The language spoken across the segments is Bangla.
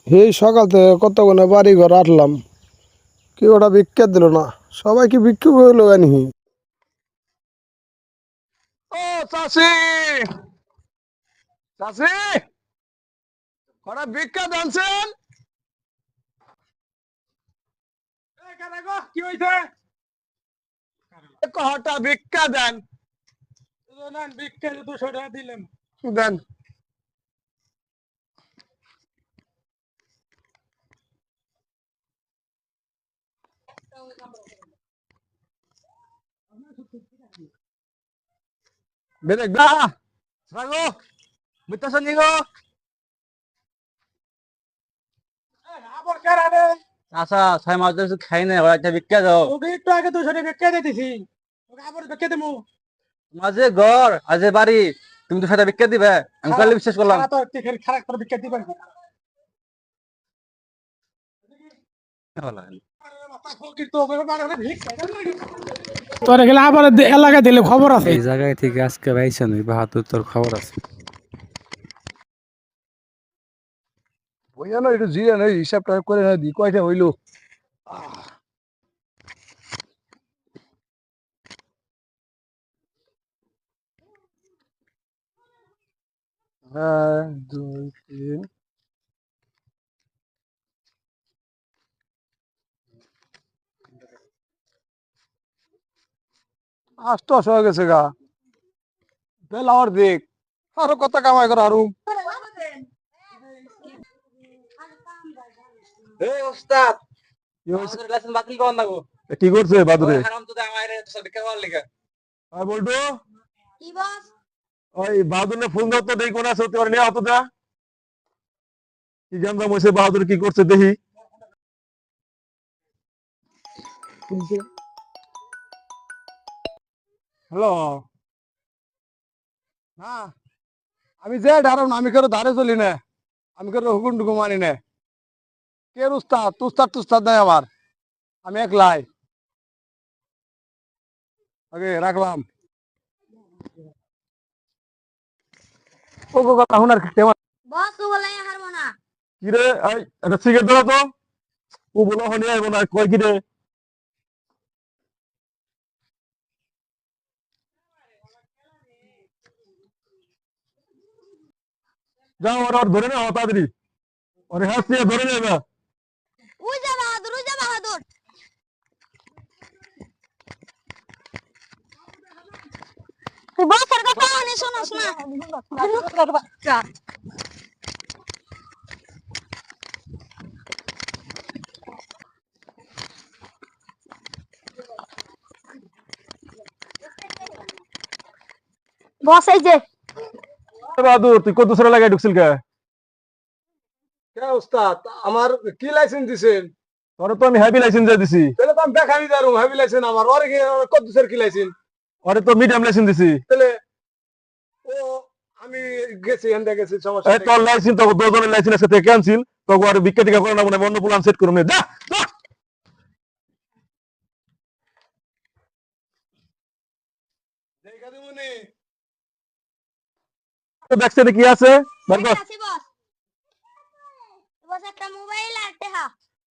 এই সকাল থেকে কতক্ষণে বাড়ি ঘর আটলাম, কি ওটা ভিক্ষা দিল না। সবাই কি ভিক্ষুক হইলো জানি। ও চাষি, চাষি, ওরা ভিক্ষা দানছেন। কি হয়েছে? কটা ভিক্ষা দেন, ভিক্ষা 200 টাকা দিলাম। দেন। বেরেক দা রাগো বিতাসন নিগো। আবার কারা রে? আচ্ছা 6 মাস ধরে কিছু খাই না, ওরা একটা ভিক্ষা দাও। ওকে একটু আগে 200 টাকা ভিক্ষা দিতেছি, ওকে আবার ভিক্ষা দেবো। তোমার যে ঘর আর যে বাড়ি, তুমি তো সেটা ভিক্ষা দিবে? আমি কালে বিশ্বাস করলাম। খারাপ তো খারাপ করে ভিক্ষা দিবেন। তোর গেলে আবার এলাকায় দিলে খবর আছে। এই জায়গায় থেকে আজকে পাইছেন ওই বাহাদুর, তোর খবর আছে। বইয়া না একটু জিরে না, হিসাবটা করে না দি কয়টা হইলো। এক দুই তিন, 800 হয়ে গেছে গা। বেলা আর দেখ, আরো কত কামাই কর আরো। এই ওস্তাদ, কি হইছে? আমাদের লাইসেন্স বাতিল করন না গো। কি করছে বাদুরে? ওই হারাম তো আমারে তো ভিক্ষা করার লিগা। আর বলতো কি বস? ওই বাহাদুর ফোন দাও তো, দেখি কোন আছে হতে পারে, নিয়ে অত দা কি জানতাম হয়েছে। বাহাদুর কি করছে দেখি। হ্যালো, না আমি যে ধারণ, আমি কারো ধারে চলি না, আমি কারো হুকুম টুকুম মানি না। কে উস্তাদ? তুস্তাদ তুস্তাদ নাই আমার, আমি একলাই। ওকে রাখলাম। ও গো কথা হুনার কেমন বস তো বলে হারবো না। কি রে? এই এটা সিগারেট ধরো তো। ও বলো হনি আইব না, কয় কি রে? যাও ওর ধরে না তাড়াতাড়ি, ওরে হাসিয়ে ধরে নেবে। উই যা বাহাদুর, উই যা বাহাদুর। তুই বসের কথা শুনে শোনাস না। বস এই যে বাহাদুর তুই কত দূসরা লাগাই ঢুকছিল কে? উস্তাদ আমার কি লাইসেন্স দিছেন? তোর তো আমি হেভি লাইসেন্স দিছি। তাহলে তো আমি দেখানি দারুম হেভি লাইসেন্স আমার। ওরে কি কত দূসের কি লাইসেন্স? ওরে তো মিডিয়াম লাইসেন্স দিছি। তাহলে ও আমি গেছি এন্ডা গেছি সমস্যা। এই তোর লাইসেন্স তো দুজনের লাইসেন্স আছে থেকে ক্যান্সেল। তো আর বিক্রি টিকা করে না, মনে অন্য প্ল্যান সেট করুম। যা যা দেখা দেব নে। তো দেখছেন কি আছে? আছে বস। বস একটা মোবাইল আর টেহা।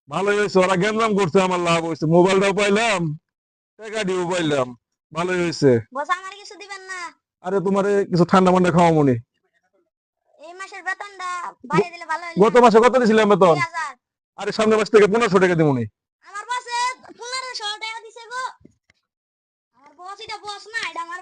ভালো হয়েছে, ওরা গেমলাম করছে, আমার লাভ হয়েছে। মোবাইলটাও পাইলাম, টাকা দিয়েও পাইলাম, ভালোই হয়েছে। বস আমার কিছু দিবেন না। আরে তোমার কিছু ঠান্ডা মান্ডা খাওয়া মনে। এই মাসের বেতনটা বাড়িয়ে দিলে ভালো হইলো। গত মাসে কত দিয়েছিলাম বেতন? 2000। আরে সামনের মাস থেকে 1500 টাকা দিব নি। আমার বসে 1500 টাকা দিছে গো। আমার বস এটা বস না, এটা আমার